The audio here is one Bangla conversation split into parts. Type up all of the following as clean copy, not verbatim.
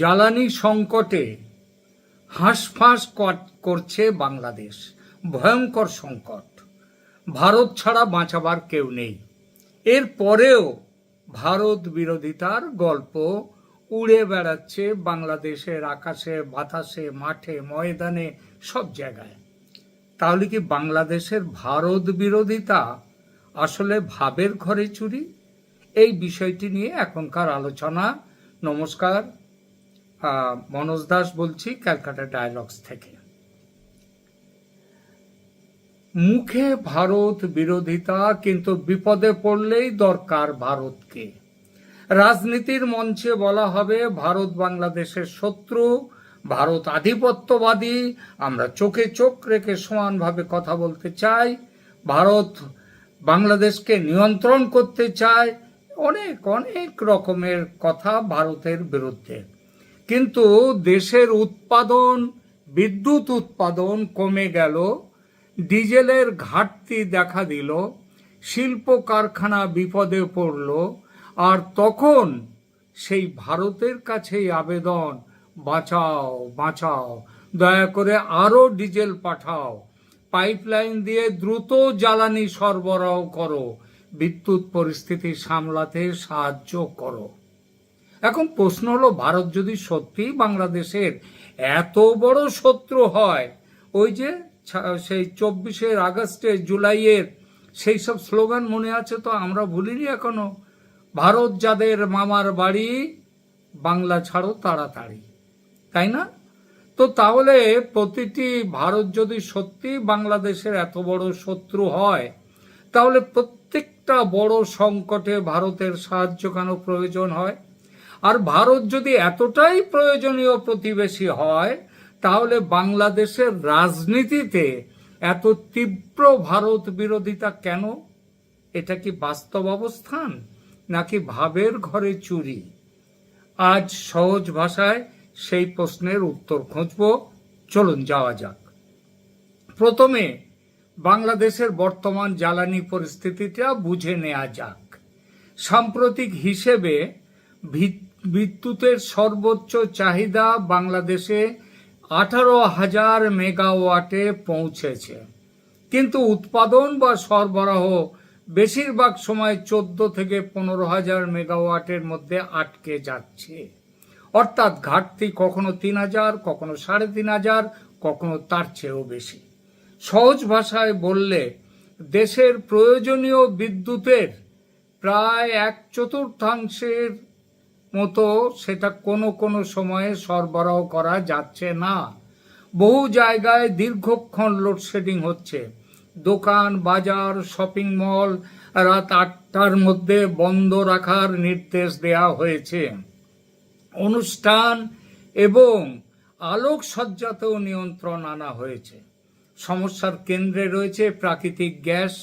জ্বালানি সংকটে হাঁসফাঁস করছে বাংলাদেশ। ভয়ঙ্কর সংকট। ভারত ছাড়া বাঁচাবার কেউ নেই। এর পরেও ভারত বিরোধিতার গল্প উড়ে বেড়াচ্ছে বাংলাদেশের আকাশে, বাতাসে, মাঠে, ময়দানে, সব জায়গায়। তাহলে কি বাংলাদেশের ভারত বিরোধিতা আসলে ভাবের ঘরে চুরি? এই বিষয়টি নিয়ে এখনকার আলোচনা। নমস্কার, মনোজ দাস বলছি ক্যালকাটা ডায়ালগস থেকে। মুখে ভারত বিরোধিতা, কিন্তু বিপদে পড়লেই দরকার ভারতকে। রাজনীতির মঞ্চে বলা হবে ভারত বাংলাদেশের শত্রু, ভারত আধিপত্যবাদী, আমরা চোখে চোখ রেখে সমানভাবে কথা বলতে চাই, ভারত বাংলাদেশকে নিয়ন্ত্রণ করতে চায়, অনেক অনেক রকমের কথা ভারতের বিরুদ্ধে। কিন্তু দেশের উৎপাদন, বিদ্যুৎ উৎপাদন কমে গেল, ডিজেলের ঘাটতি দেখা দিল, শিল্প কারখানা বিপদে পড়ল, আর তখন সেই ভারতের কাছেই আবেদন, বাঁচাও বাঁচাও, দয়া করে আরো ডিজেল পাঠাও, পাইপলাইন দিয়ে দ্রুত জ্বালানি সরবরাহ করো, বিদ্যুৎ পরিস্থিতি সামলাতে সাহায্য করো। এখন প্রশ্ন হলো, ভারত যদি সত্যি বাংলাদেশের এত বড় শত্রু হয়, ওই যে সেই 24 আগস্টে, জুলাইয়ের সেই সব স্লোগান মনে আছে তো? আমরা ভুলিনি এখনো। ভারত যাদের মামার বাড়ি, বাংলা ছাড়ো তাড়াতাড়ি, তাই না? তো তাহলে প্রতিটি ভারত যদি সত্যি বাংলাদেশের এত বড় শত্রু হয়, তাহলে প্রত্যেকটা বড় সংকটে ভারতের সাহায্য কেন প্রয়োজন হয়? আর ভারত যদি এতটাই প্রয়োজনীয় প্রতিবেশী হয়, তাহলে বাংলাদেশের রাজনীতিতে এত তীব্র ভারত বিরোধিতা কেন? এটা কি বাস্তব অবস্থান, নাকি ভাবের ঘরে চুরি? আজ সহজ ভাষায় সেই প্রশ্নের উত্তর খুঁজব। চলুন যাওয়া যাক। প্রথমে বাংলাদেশের বর্তমান জ্বালানি পরিস্থিতিটা বুঝে নেওয়া যাক। সাম্প্রতিক হিসেবে বিদ্যুতের সর্বোচ্চ চাহিদা বাংলাদেশে 18,000 মেগাওয়াটে পৌঁছেছে, কিন্তু উৎপাদন বা সরবরাহ বেশিরভাগ সময় 14 থেকে 15,000 মেগাওয়াটের মধ্যে আটকে যাচ্ছে। অর্থাৎ ঘাটতি কখনো 3,000, কখনো 3,500, কখনো তার চেয়েও বেশি। সহজ ভাষায় বললে, দেশের প্রয়োজনীয় বিদ্যুতের প্রায় 1/4 মতো সেটা কোনো কোনো সময়ে সরবরাহ করা যাচ্ছে না। বহু জায়গায় দীর্ঘক্ষণ লোডশেডিং হচ্ছে। দোকান, বাজার, শপিং মল রাত 8টার মধ্যে বন্ধ রাখার নির্দেশ দেওয়া হয়েছে। অনুষ্ঠান এবং আলোকসজ্জাতেও নিয়ন্ত্রণ আনা হয়েছে। সমস্যার কেন্দ্রে রয়েছে প্রাকৃতিক গ্যাস।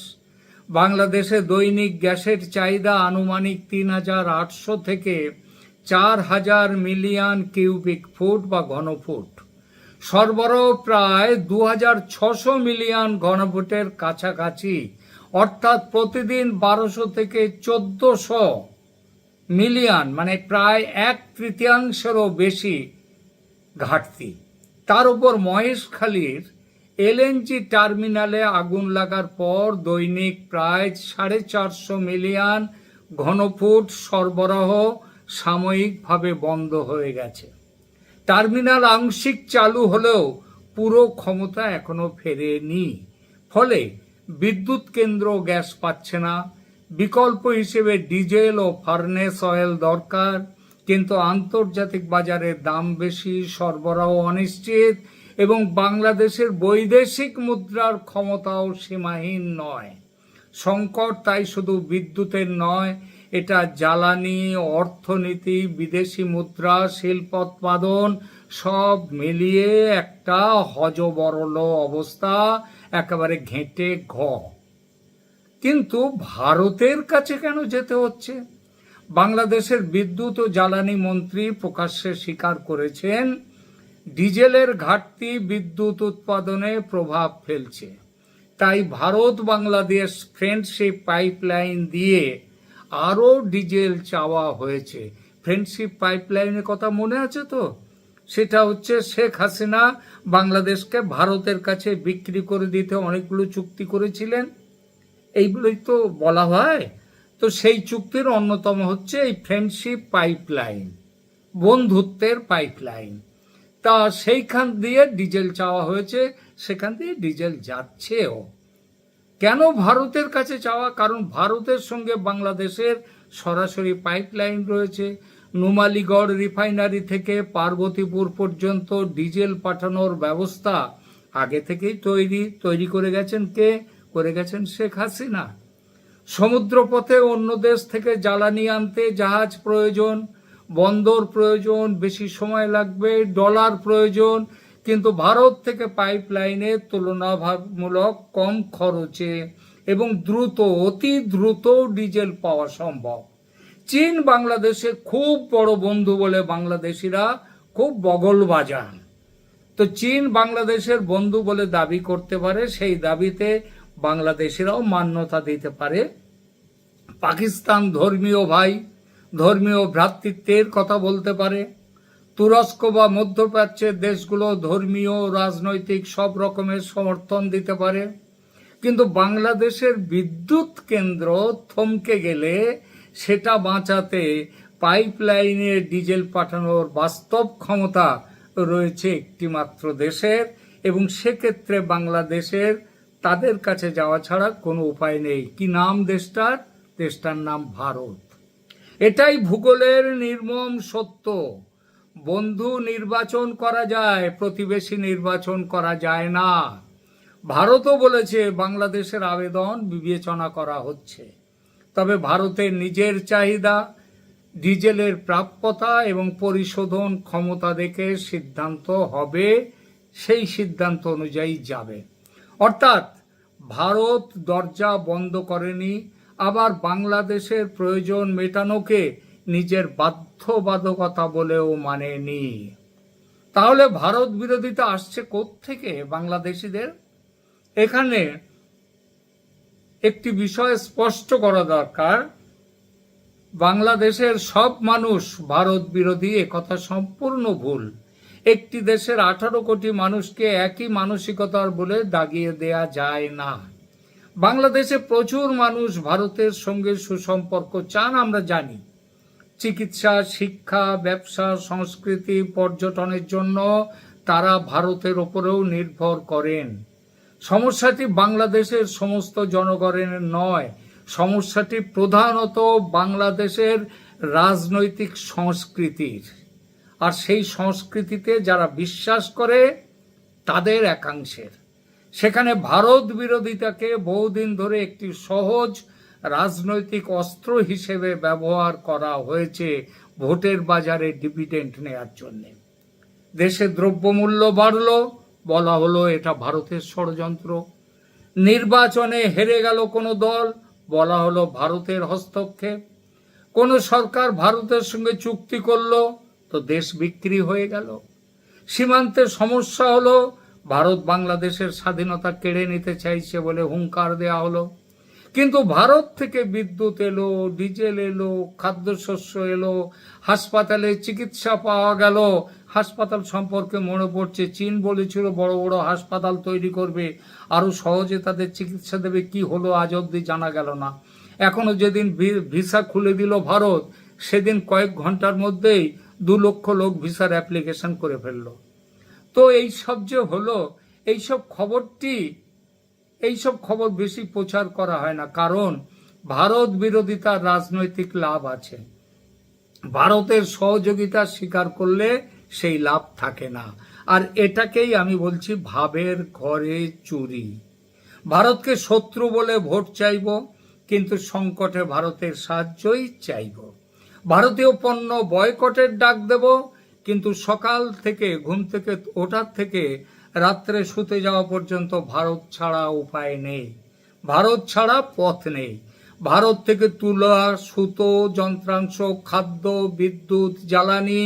বাংলাদেশে দৈনিক গ্যাসের চাহিদা আনুমানিক 3,800 থেকে 4,000 মিলিয়ন কিউবিক ফুট বা ঘনফুট। সরবরাহ প্রায় 2,600 মিলিয়ন ঘনফুটের কাছাকাছি, অর্থাৎ প্রতিদিন 1200 থেকে 1400 মিলিয়ন, মানে প্রায় 1/3 বেশি ঘাটতি। তার উপর মহেশখালীর এলএনজি টার্মিনালে আগুন লাগার পর দৈনিক প্রায় 450 মিলিয়ন ঘনফুট সরবরাহ সাময়িকভাবে বন্ধ হয়ে গেছে। টার্মিনাল আংশিক চালু হলেও পুরো ক্ষমতা এখনো ফেরেনি। ফলে বিদ্যুৎ কেন্দ্র গ্যাস পাচ্ছে না। বিকল্প হিসেবে ডিজেল ও ফার্নেস অয়েল দরকার, কিন্তু আন্তর্জাতিক বাজারে দাম বেশি, সরবরাহ অনিশ্চিত এবং বাংলাদেশের বৈদেশিক মুদ্রার ক্ষমতাও সীমাহীন নয়। সংকট তাই শুধু বিদ্যুতের নয়, এটা জ্বালানি, অর্থনীতি, বিদেশি মুদ্রা, শিল্পোৎপাদন সব মিলিয়ে একটা হযবরল অবস্থা, একেবারে ঘেঁটে ঘ। কিন্তু ভারতের কাছে কেন যেতে হচ্ছে? বাংলাদেশের বিদ্যুৎ ও জ্বালানি মন্ত্রী প্রকাশ্যে স্বীকার করেছেন, ডিজেলের ঘাটতি বিদ্যুৎ উৎপাদনে প্রভাব ফেলছে। তাই ভারত বাংলাদেশ ফ্রেন্ডশিপ পাইপলাইন দিয়ে আরও ডিজেল চাওয়া হয়েছে। ফ্রেন্ডশিপ পাইপলাইনের কথা মনে আছে তো? সেটা হচ্ছে শেখ হাসিনা বাংলাদেশকে ভারতের কাছে বিক্রি করে দিতে অনেকগুলো চুক্তি করেছিলেন, এইগুলোই তো বলা হয়। তো সেই চুক্তির অন্যতম হচ্ছে এই ফ্রেন্ডশিপ পাইপলাইন, বন্ধুত্বের পাইপলাইন। তা সেইখান দিয়ে ডিজেল চাওয়া হয়েছে, সেখান দিয়ে ডিজেল যাচ্ছেও। কেন ভারতের কাছে চাওয়া? কারণ ভারতের সঙ্গে বাংলাদেশের সরাসরি পাইপলাইন রয়েছে। নুমালীগড় রিফাইনারি থেকে পার্বতীপুর পর্যন্ত ডিজেল পাঠানোর ব্যবস্থা আগে থেকেই তৈরি করে গেছেন কে? করে গেছেন শেখ হাসিনা। সমুদ্রপথে অন্য দেশ থেকে জ্বালানি আনতে জাহাজ প্রয়োজন, বন্দর প্রয়োজন, বেশি সময় লাগবে, ডলার প্রয়োজন, কিন্তু ভারত থেকে পাইপলাইনে তুলনামূলক কম খরচে এবং দ্রুত, অতি দ্রুত ডিজেল পাওয়া সম্ভব। চীন বাংলাদেশে খুব বড় বন্ধু বলে বাংলাদেশিরা খুব বগল বাজান। তো চীন বাংলাদেশের বন্ধু বলে দাবি করতে পারে, সেই দাবিতে বাংলাদেশিরাও মান্যতা দিতে পারে। পাকিস্তান ধর্মীয় ভাই, ধর্মীয় ভ্রাতৃত্বের কথা বলতে পারে। তুরস্ক বা মধ্যপ্রাচ্যের দেশগুলো ধর্মীয়, রাজনৈতিক সব রকমের সমর্থন দিতে পারে। কিন্তু বাংলাদেশের বিদ্যুৎ কেন্দ্র থমকে গেলে সেটা বাঁচাতে পাইপলাইনে ডিজেল পাঠানোর বাস্তব ক্ষমতা রয়েছে একটি মাত্র দেশের, এবং সেক্ষেত্রে বাংলাদেশের তাদের কাছে যাওয়া ছাড়া কোনো উপায় নেই। কি নাম দেশটার? দেশটার নাম ভারত। এটাই ভূগোলের নির্মম সত্য। বন্ধু নির্বাচন করা যায়, প্রতিবেশী নির্বাচন করা যায় না। ভারতও বলেছে বাংলাদেশের আবেদন বিবেচনা করা হচ্ছে, তবে ভারতের নিজের চাহিদা, ডিজেলের প্রাপ্যতা এবং পরিশোধন ক্ষমতা দেখে সিদ্ধান্ত হবে, সেই সিদ্ধান্ত অনুযায়ী যাবে। অর্থাৎ ভারত দরজা বন্ধ করেনি, আবার বাংলাদেশের প্রয়োজন মেটানোকে নিজের বাধ্যবাধকতা বলেও মানেনি। তাহলে ভারত বিরোধিতা আসছে কোত্থেকে বাংলাদেশিদের? এখানে একটি বিষয় স্পষ্ট করা দরকার, বাংলাদেশের সব মানুষ ভারত বিরোধী একথা সম্পূর্ণ ভুল। একটি দেশের 18 কোটি মানুষকে একই মানসিকতার বলে দাগিয়ে দেয়া যায় না। বাংলাদেশে প্রচুর মানুষ ভারতের সঙ্গে সুসম্পর্ক চান, আমরা জানি। চিকিৎসা, শিক্ষা, ব্যবসা, সংস্কৃতি, পর্যটনের জন্য তারা ভারতের ওপরেও নির্ভর করেন। সমস্যাটি বাংলাদেশের সমস্ত জনগণের নয়, সমস্যাটি প্রধানত বাংলাদেশের রাজনৈতিক সংস্কৃতির। আর সেই সংস্কৃতিতে যারা বিশ্বাস করে তাদের একাংশের। সেখানে ভারত বিরোধিতাকে বহুদিন ধরে একটি সহজ রাজনৈতিক অস্ত্র হিসেবে ব্যবহার করা হয়েছে ভোটের বাজারে ডিভিডেন্ড নেয়ার জন্য। দেশে দ্রব্যমূল্য বাড়ল, বলা হলো এটা ভারতের ষড়যন্ত্র। নির্বাচনে হেরে গেল কোনো দল, বলা হলো ভারতের হস্তক্ষেপ। কোন সরকার ভারতের সঙ্গে চুক্তি করলো তো দেশ বিক্রি হয়ে গেল। সীমান্তে সমস্যা হলো, ভারত বাংলাদেশের স্বাধীনতা কেড়ে নিতে চাইছে বলে হুঙ্কার দেয়া হলো। কিন্তু ভারত থেকে বিদ্যুৎ এলো, ডিজেল এলো, খাদ্যশস্য এলো, হাসপাতালে চিকিৎসা পাওয়া গেল। হাসপাতাল সম্পর্কে মনে পড়ছে, চীন বলেছিল বড় বড় হাসপাতাল তৈরি করবে, আরো সহজে তাদের চিকিৎসা দেবে। কি হলো আজ অব্দি জানা গেল না। এখনো যেদিন ভিসা খুলে দিল ভারত, সেদিন কয়েক ঘন্টার মধ্যেই 2 লক্ষ লোক ভিসার অ্যাপ্লিকেশন করে ফেললো। তো এইসব যে হলো, এইসব খবর বেশি প্রচার করা হয় না, কারণ ভারত বিরোধিতার রাজনৈতিক লাভ আছে। ভারতের সহযোগিতা স্বীকার করলে সেই লাভ থাকে না। আর এটাকেই আমি বলছি ভাবের ঘরে চুরি। ভারতকে শত্রু বলে ভোট চাইব, কিন্তু সংকটে ভারতের সাহায্যই চাইব। ভারতীয় পণ্য বয়কটের ডাক দেব, কিন্তু সকাল থেকে ঘুম থেকে ওঠার থেকে রাত্রে শুতে যাওয়া পর্যন্ত ভারত ছাড়া উপায় নেই, ভারত ছাড়া পথ নেই। ভারত থেকে তুলা, সুতো, যন্ত্রাংশ, খাদ্য, বিদ্যুৎ, জ্বালানি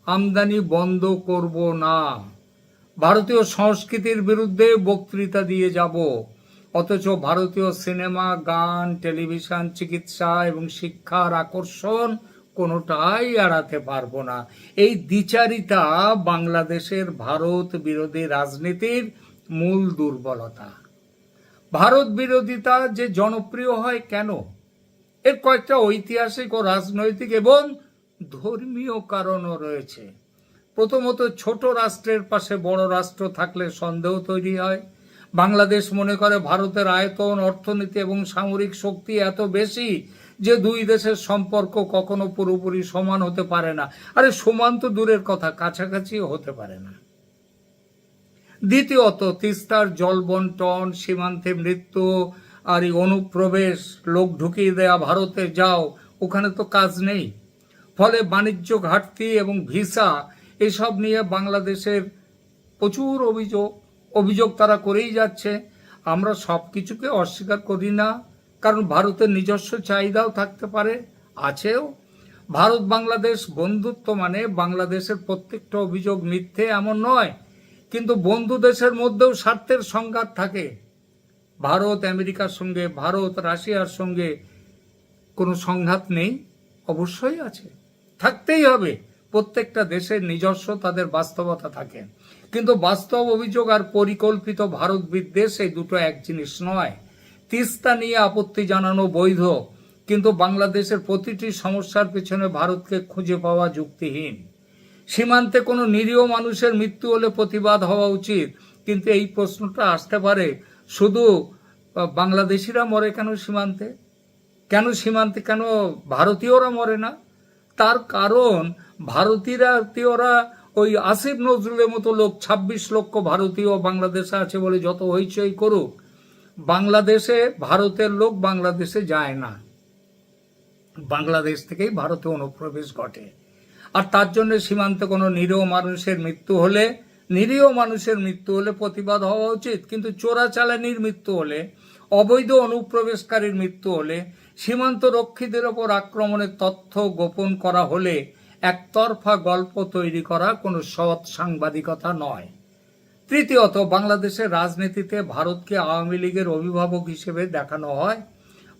আমদানি বন্ধ করব না। ভারতীয় সংস্কৃতির বিরুদ্ধে বক্তৃতা দিয়ে যাব, অথচ ভারতীয় সিনেমা, গান, টেলিভিশন, চিকিৎসা এবং শিক্ষার আকর্ষণ কোনোটাই এড়াতে পারবো না। এই দ্বিচারিতা বাংলাদেশের ভারত বিরোধী রাজনীতির মূল দুর্বলতা। ভারত বিরোধিতা যে জনপ্রিয় হয় কেন, এর কয়েকটা ঐতিহাসিক ও রাজনৈতিক এবং ধর্মীয় কারণও রয়েছে। প্রথমত, ছোট রাষ্ট্রের পাশে বড় রাষ্ট্র থাকলে সন্দেহ তৈরি হয়। বাংলাদেশ মনে করে ভারতের আয়তন, অর্থনীতি এবং সামরিক শক্তি এত বেশি যে দুই দেশের সম্পর্ক কখনো পুরোপুরি সমান হতে পারে না। আরে সমান তো দূরের কথা, কাছাকাছিও হতে পারে না। দ্বিতীয়ত, তিস্তার জল বন্টন, সীমান্তে মৃত্যু আর এই অনুপ্রবেশ, লোক ঢুকিয়ে দেয়া, ভারতে যাও, ওখানে তো কাজ নেই। ফলে বাণিজ্য ঘাটতি এবং ভিসা এসব নিয়ে বাংলাদেশের প্রচুর অভিযোগ তারা করেই যাচ্ছে। আমরা সব কিছুকে অস্বীকার করি না, কারণ ভারতের নিজস্ব চাহিদাও থাকতে পারে, আছেও। ভারত বাংলাদেশ বন্ধুত্ব মানে বাংলাদেশের প্রত্যেকটা অভিযোগ মিথ্যে এমন নয়, কিন্তু বন্ধু দেশের মধ্যেও স্বার্থের সংঘাত থাকে। ভারত আমেরিকার সঙ্গে, ভারত রাশিয়ার সঙ্গে কোনো সংঘাত নেই? অবশ্যই আছে, থাকতেই হবে। প্রত্যেকটা দেশের নিজস্ব তাদের বাস্তবতা থাকে, কিন্তু বাস্তব অভিযোগ আর পরিকল্পিত ভারত বিদ্বেষ এই দুটো এক জিনিস নয়। তিস্তা নিয়ে আপত্তি জানানো বৈধ, কিন্তু বাংলাদেশের প্রতিটি সমস্যার পেছনে ভারতকে খুঁজে পাওয়া যুক্তিহীন। সীমান্তে কোনো নিরীহ মানুষের মৃত্যু হলে প্রতিবাদ হওয়া উচিত, কিন্তু এই প্রশ্নটা আসতে পারে, শুধু বাংলাদেশিরা মরে কেন সীমান্তে? কেন ভারতীয়রা মরে না? তার কারণ ভারতীয়রা ওই আসিফ নজরুলের মতো লোক, 26 লক্ষ ভারতীয় বাংলাদেশে আছে বলে যত হইচই করুক, বাংলাদেশে ভারতের লোক বাংলাদেশে যায় না, বাংলাদেশ থেকেই ভারতে অনুপ্রবেশ ঘটে। আর তার জন্য সীমান্তে কোনো নিরীহ মানুষের মৃত্যু হলে প্রতিবাদ হওয়া উচিত, কিন্তু চোরাচালানির মৃত্যু হলে, অবৈধ অনুপ্রবেশকারীর মৃত্যু হলে, সীমান্ত রক্ষীদের ওপর আক্রমণের তথ্য গোপন করা হলে একতরফা গল্প তৈরি করা কোনো সৎ সাংবাদিকতা নয়। তৃতীয়ত, বাংলাদেশের রাজনীতিতে ভারতকে আওয়ামী লীগের অভিভাবক হিসেবে দেখানো হয়,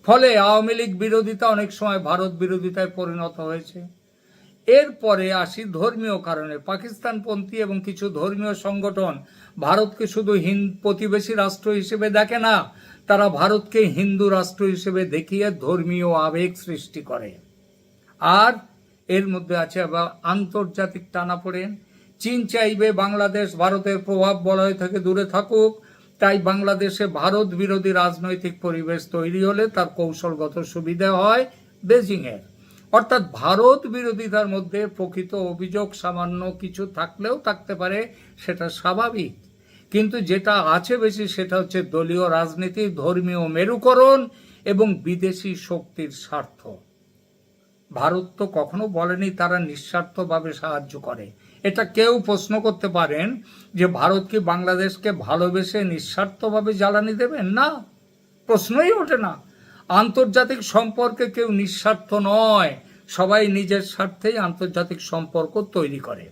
ফলে আওয়ামী লীগ বিরোধিতা অনেক সময় ভারত বিরোধিতায় পরিণত হয়েছে। এরপরে আসি ধর্মীয় কারণে। পাকিস্তানপন্থী এবং কিছু ধর্মীয় সংগঠন ভারতকে শুধু প্রতিবেশী রাষ্ট্র হিসেবে দেখে না, তারা ভারতকে হিন্দু রাষ্ট্র হিসেবে দেখিয়ে ধর্মীয় আবেগ সৃষ্টি করে। আর এর মধ্যে আছে আবার আন্তর্জাতিক টানাপোড়েন। চীন চাইবে বাংলাদেশ ভারতের প্রভাব বলয় থেকে দূরে থাকুক, তাই বাংলাদেশে ভারত বিরোধী রাজনৈতিক পরিবেশ তৈরি হলে তার কৌশলগত সুবিধা হয় বেজিংয়ের। অর্থাৎ ভারত বিরোধিতার মধ্যে প্রকৃত অভিযোগ সামান্য কিছু থাকলেও থাকতে পারে, সেটা স্বাভাবিক, কিন্তু যেটা আছে বেশি সেটা হচ্ছে দলীয় রাজনীতি, ধর্মীয় মেরুকরণ এবং বিদেশি শক্তির স্বার্থ। ভারত তো কখনো বলেনি তারা নিঃস্বার্থভাবে সাহায্য করে। এটা কেউ প্রশ্ন করতে পারেন যে ভারত কি বাংলাদেশকে ভালোবেসে নিঃস্বার্থভাবে জ্বালানি দেবেন? না, প্রশ্নই ওঠে না। আন্তর্জাতিক সম্পর্কে কেউ নিঃস্বার্থ নয়, সবাই নিজের স্বার্থেই আন্তর্জাতিক সম্পর্ক তৈরি করে।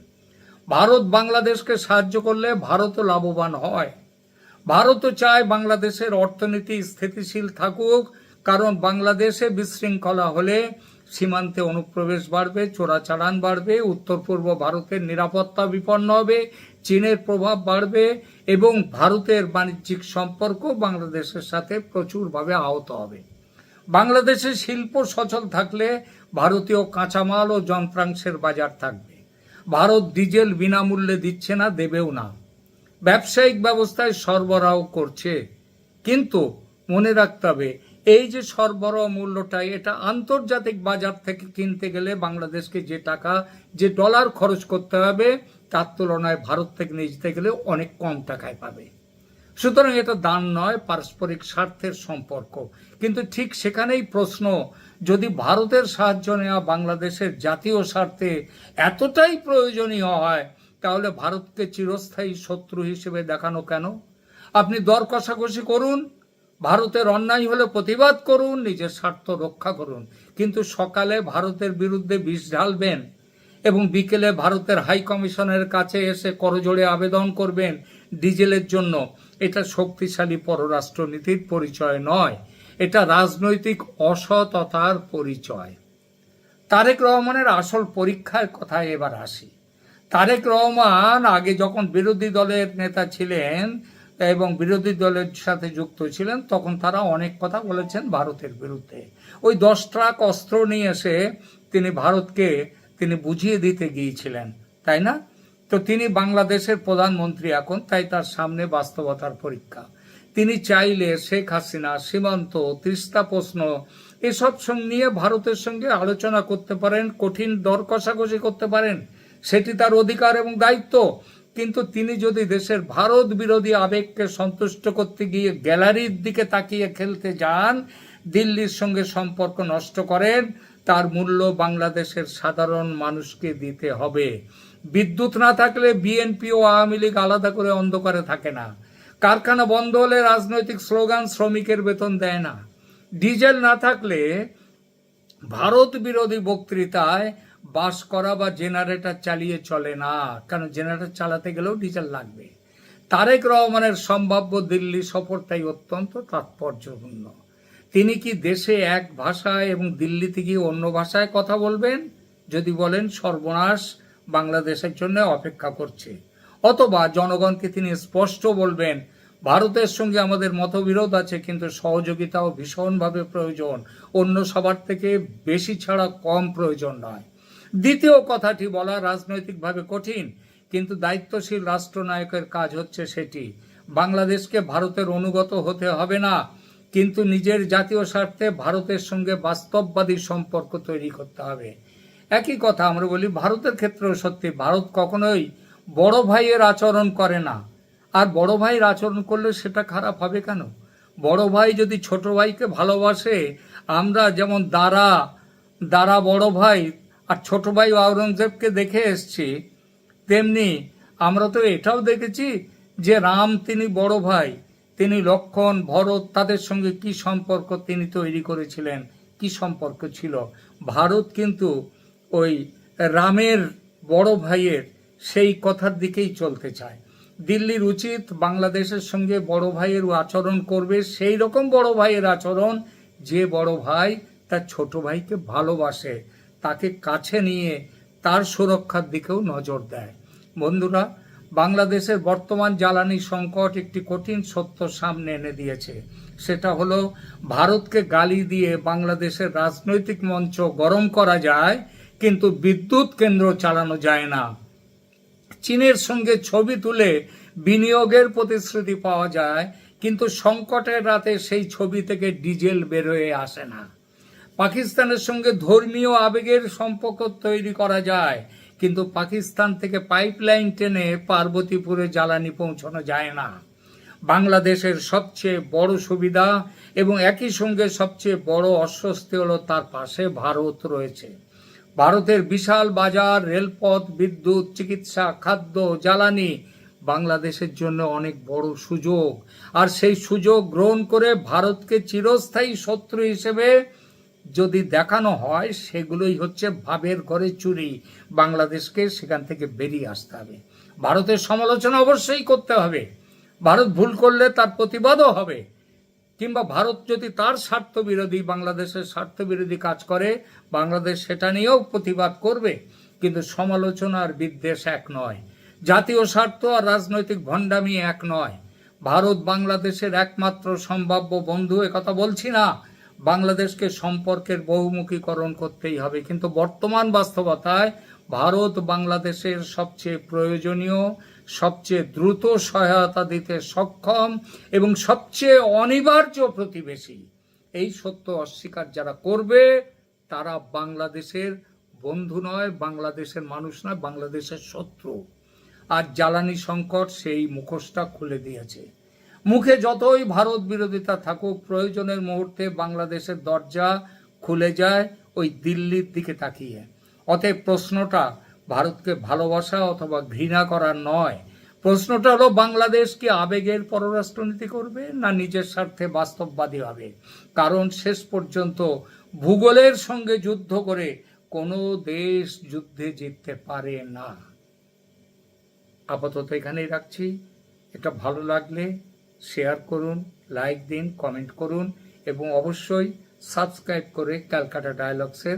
ভারত বাংলাদেশকে সাহায্য করলে ভারতও লাভবান হয়। ভারতও চায় বাংলাদেশের অর্থনীতি স্থিতিশীল থাকুক, কারণ বাংলাদেশে বিশৃঙ্খলা হলে সীমান্তে অনুপ্রবেশ বাড়বে, চোরাচালান বাড়বে, উত্তর পূর্ব ভারতের নিরাপত্তা বিপন্ন হবে, চীনের প্রভাব বাড়বে এবং ভারতের বাণিজ্যিক সম্পর্ক বাংলাদেশের সাথে প্রচুরভাবে আহত হবে। বাংলাদেশে শিল্প সচল থাকলে ভারতীয় কাঁচামাল ও যন্ত্রাংশের বাজার থাকবে। ভারত ডিজেল বিনামূল্যে দিচ্ছে না, দেবেও না, ব্যবসায়িক ব্যবস্থায় সরবরাহ করছে, কিন্তু মনে রাখতে হবে এই যে সরবরাহ মূল্যটা, এটা আন্তর্জাতিক বাজার থেকে কিনতে গেলে বাংলাদেশকে যে ডলার খরচ করতে হবে তার তুলনায় ভারত থেকে নিতে গেলে অনেক কম টাকায় পাবে। সুতরাং এটা দান নয়, পারস্পরিক স্বার্থের সম্পর্ক। কিন্তু ঠিক সেখানেই প্রশ্ন, যদি ভারতের সাহায্য নেওয়া বাংলাদেশের জাতীয় স্বার্থে এতটাই প্রয়োজনীয় হয়, তাহলে ভারতকে চিরস্থায়ী শত্রু হিসেবে দেখানো কেন? আপনি দর কষাকষি করুন, ভারতের অন্যায় হলে প্রতিবাদ করুন, নিজের স্বার্থ রক্ষা করুন, কিন্তু সকালে ভারতের বিরুদ্ধে বিষ ঢালবেন এবং বিকেলে ভারতের হাই কমিশনের কাছে এসে করজোড়ে আবেদন করবেন ডিজেলের জন্য, এটা শক্তিশালী পররাষ্ট্রনীতির পরিচয় নয়, এটা রাজনৈতিক অসততার পরিচয়। তারেক রহমানের আসল পরীক্ষার কথায় এবার আসি। তারেক রহমান আগে যখন বিরোধী দলের নেতা ছিলেন এবং বিরোধী দলের সাথে যুক্ত ছিলেন, তখন তারা অনেক কথা বলেছেন ভারতের বিরুদ্ধে। ওই 10 ট্রাক অস্ত্র নিয়ে এসে তিনি ভারতকে বুঝিয়ে দিতে গিয়েছিলেন, তাই না? তো তিনি বাংলাদেশের প্রধানমন্ত্রী এখন, তাই তার সামনে বাস্তবতার পরীক্ষা। তিনি চাইলে শেখ হাসিনা, সীমান্ত, তিস্তা প্রশ্ন এসব নিয়ে ভারতের সঙ্গে আলোচনা করতে পারেন, কঠিন দর কষাকষি করতে পারেন, সেটি তার অধিকার এবং দায়িত্ব। কিন্তু তিনি যদি দেশের ভারত বিরোধী আবেগকে সন্তুষ্ট করতে গিয়ে গ্যালারির দিকে তাকিয়ে খেলতে যান, দিল্লির সঙ্গে সম্পর্ক নষ্ট করেন, তার মূল্য বাংলাদেশের সাধারণ মানুষকে দিতে হবে। বিদ্যুৎ না থাকলে বিএনপি ও আওয়ামী লীগ আলাদা করে অন্ধকারে থাকে না। কারখানা বন্ধ হলে রাজনৈতিক স্লোগান শ্রমিকের বেতন দেয় না। ডিজেল না থাকলে ভারত বিরোধী বক্তৃতায় বাস করা বা জেনারেটর চালিয়ে চলে না, কারণ জেনারেটর চালাতে গেলেও ডিজেল লাগবে। তারেক রহমানের সম্ভাব্য দিল্লি সফরটাই অত্যন্ত তাৎপর্যপূর্ণ। তিনি কি দেশে এক ভাষায় এবং দিল্লিতে গিয়ে অন্য ভাষায় কথা বলবেন? যদি বলেন, সর্বনাশ বাংলাদেশের জন্য অপেক্ষা করছে। অথবা জনগণকে তিনি স্পষ্ট বলবেন, ভারতের সঙ্গে আমাদের মতবিরোধ আছে, কিন্তু সহযোগিতাও ভীষণভাবে প্রয়োজন, অন্য সবার থেকে বেশি ছাড়া কম প্রয়োজন নয়। দ্বিতীয় কথাটি বলা রাজনৈতিকভাবে কঠিন, কিন্তু দায়িত্বশীল রাষ্ট্রনায়কের কাজ হচ্ছে সেটি। বাংলাদেশকে ভারতের অনুগত হতে হবে না, কিন্তু নিজের জাতীয় স্বার্থে ভারতের সঙ্গে বাস্তববাদী সম্পর্ক তৈরি করতে হবে। একই কথা আমরা বলি ভারতের ক্ষেত্রেও সত্যি, ভারত কখনোই বড় ভাইয়ের আচরণ করে না। আর বড় ভাইয়ের আচরণ করলে সেটা খারাপ হবে কেন? বড় ভাই যদি ছোট ভাইকে ভালোবাসে, আমরা যেমন দারা বড় ভাই আর ছোট ভাই আওরঙ্গজেবকে দেখে এসছি, তেমনি আমরা তো এটাও দেখেছি যে রাম তিনি বড় ভাই, তিনি লক্ষ্মণ, ভরত, তাদের সঙ্গে কি সম্পর্ক তিনি তৈরি করেছিলেন, কি সম্পর্ক ছিল। ভারত কিন্তু ওই রামের বড় ভাইয়ের সেই কথার দিকেই চলতে চায়। দিল্লির উচিত বাংলাদেশের সঙ্গে বড় ভাইয়ের আচরণ করবে, সেই রকম বড় ভাইয়ের আচরণ যে বড় ভাই তার ছোট ভাইকে ভালোবাসে, তাকে কাছে নিয়ে তার সুরক্ষার দিকেও নজর দেয়। বন্ধুরা, বাংলাদেশের বর্তমান জ্বালানি সংকট একটি কঠিন সত্য সামনে এনে দিয়েছে। সেটা হলো, ভারতকে গালি দিয়ে বাংলাদেশের রাজনৈতিক মঞ্চ গরম করা যায়, কিন্তু বিদ্যুৎ কেন্দ্র চালানো যায় না। চীনের সঙ্গে ছবি তুলে বিনিয়োগের প্রতিশ্রুতি পাওয়া যায়, কিন্তু সংকটের রাতে সেই ছবি থেকে ডিজেল বেরোয় আসে না। পাকিস্তানের সঙ্গে ধর্মীয় আবেগের সম্পর্ক তৈরি করা যায়, কিন্তু পাকিস্তান থেকে পাইপলাইন টেনে পার্বতীপুরে জ্বালানি পৌঁছানো যায় না। বাংলাদেশের সবচেয়ে বড় সুবিধা এবং একই সঙ্গে সবচেয়ে বড় অস্বস্তি হলো তার পাশে ভারত রয়েছে। ভারতের বিশাল বাজার, রেলপথ, বিদ্যুৎ, চিকিৎসা, খাদ্য, জ্বালানি বাংলাদেশের জন্য অনেক বড় সুযোগ। আর সেই সুযোগ গ্রহণ করে ভারতকে চিরস্থায়ী শত্রু হিসেবে যদি দেখানো হয়, সেগুলোই হচ্ছে ভাবের ঘরে চুরি। বাংলাদেশকে সেখান থেকে বেরিয়ে আসতে হবে। ভারতের সমালোচনা অবশ্যই করতে হবে, ভারত ভুল করলে তার প্রতিবাদও হবে, কিংবা ভারত যদি তার স্বার্থ বিরোধী, বাংলাদেশের স্বার্থ বিরোধী কাজ করে, বাংলাদেশ সেটা নিয়েও প্রতিবাদ করবে। কিন্তু সমালোচনা আর বিদ্বেষ এক নয়, জাতীয় স্বার্থ আর রাজনৈতিক ভণ্ডামি এক নয়। ভারত বাংলাদেশের একমাত্র সম্ভাব্য বন্ধু, একথা বলছি না। বাংলাদেশকে সম্পর্কের বহুমুখীকরণ করতেই হবে, কিন্তু বর্তমান বাস্তবতায় ভারত বাংলাদেশের সবচেয়ে প্রয়োজনীয়, সবচেয়ে দ্রুত সহায়তা দিতে সক্ষম এবং সবচেয়ে অনিবার্য প্রতিবেশী। এই সত্য অস্বীকার যারা করবে, তারা বাংলাদেশের বন্ধু নয়, বাংলাদেশের মানুষ নয়, বাংলাদেশের শত্রু। আর জ্বালানি সংকট সেই মুখোশটা খুলে দিয়েছে। মুখে যতই ভারত বিরোধিতা থাকুক, প্রয়োজনের মুহূর্তে বাংলাদেশের দরজা খুলে যায় ওই দিল্লির দিকে তাকিয়ে। অতএব প্রশ্নটা ভারতকে ভালোবাসা অথবা ঘৃণা করার নয়, প্রশ্নটা হলো বাংলাদেশ কি আবেগের পররাষ্ট্রনীতি করবে না নিজের স্বার্থে বাস্তববাদী হবে। কারণ শেষ পর্যন্ত ভূগোলের সঙ্গে যুদ্ধ করে কোনো দেশ যুদ্ধে জিততে পারে না। আপাতত এখানেই রাখছি। এটা ভালো লাগলে শেয়ার করুন, লাইক দিন, কমেন্ট করুন এবং অবশ্যই সাবস্ক্রাইব করে ক্যালকাটা ডায়ালগসের